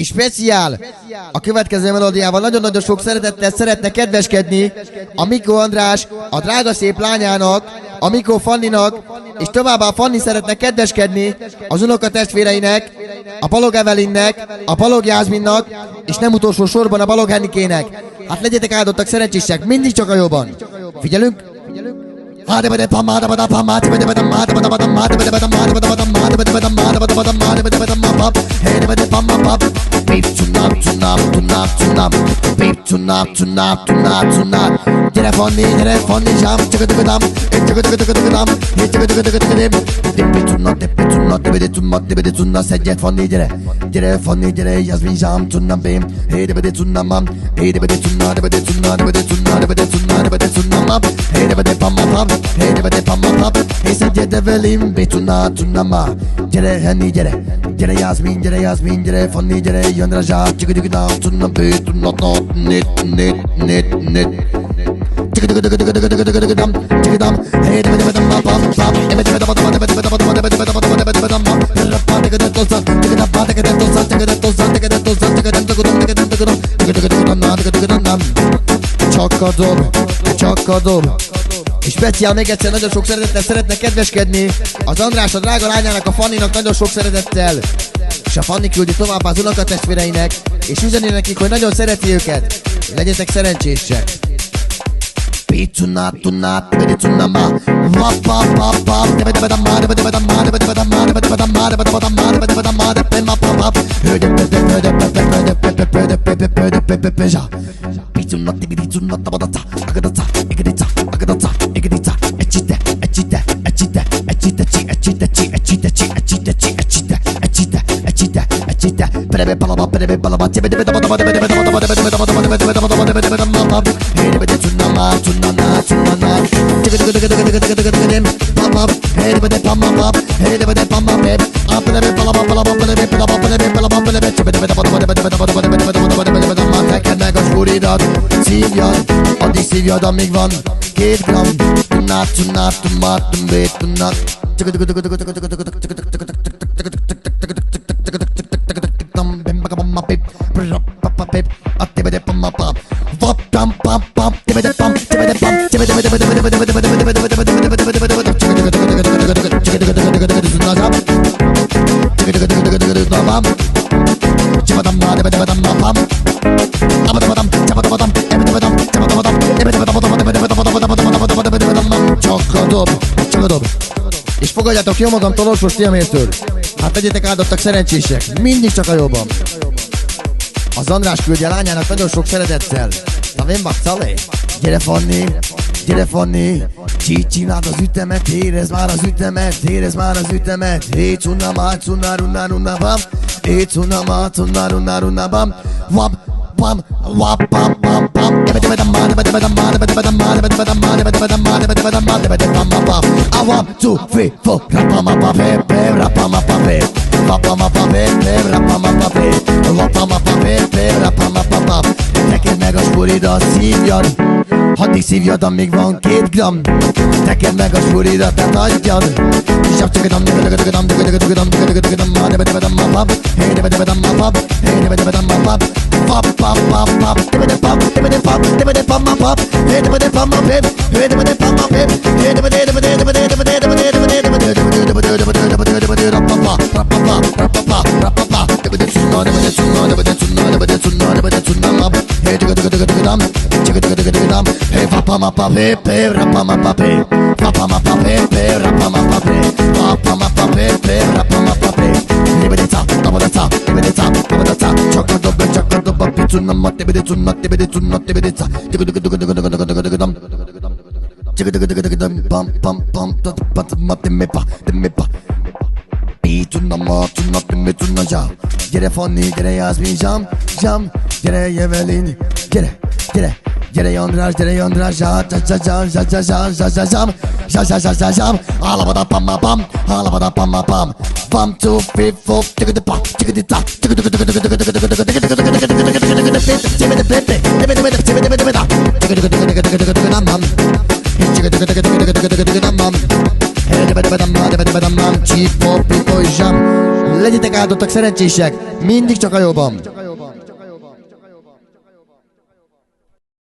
Speciál! A következő melódiával nagyon-nagyon sok szeretettel szeretne kedveskedni a Mikó András, a drága szép lányának, a Mikó Fanninak, és továbbá a Fanni szeretne kedveskedni az unokatestvéreinek, a Balog Evelinnek, a Balog Jászminnak, és nem utolsó sorban a Balog Hennikének. Hát legyetek áldottak, szerencsések, mindig csak a jobban. Figyelünk! Gyere Fanni, zsám, csökötöködám, szedjed Fanni, gyere Fanni, gyere, Jászmin, zsám, cunna, bém, hédebede cunna, mam, hédebede cunna, hey, szedjed Evelin, bécunna, ma, gyere Henni, gyere Jászmin, gyere Fanni, gyere Jandra, zsám, csökötöködám, cunna, bécunna, net. Csak a dob. És speciál még egyszer nagyon sok szeretettel szeretne kedveskedni az András, a drága lányának, a Fanninak nagyon sok szeretettel. És a Fanni küldi továbbá az unokatestvéreinek, és üzeni nekik, hogy nagyon szereti őket. Legyetek szerencsések! Pizzunnát, ma, addig szívjad, amíg van 2 gram. Csak a dob. És fogadjátok jó magam Tolorsos Tiamétől. Hát legyetek áldottak, szerencsések, mindig csak a jobban. Az András küldje a lányának nagyon sok szeretettel. Na vén bakcalé? Gyere Fanni, csináld az ütemet, érezd már az ütemet, hé cunna má, cunna runna bam, hé cunna má, cunna runna bam, wap, I want 2, 3, 4, rapama, neked meg a spuridat szívjad, addig szívjad, amíg van 2 gram. Neked meg a spuridat, tehát adjad. Gyere Fanni, gyere Jászmin, zsám, gyere Evelin, gyere András, zsám, alabada pam, 1, 2, 3, 4, legyetek áldottak, szerencsések, mindig csak a jobban.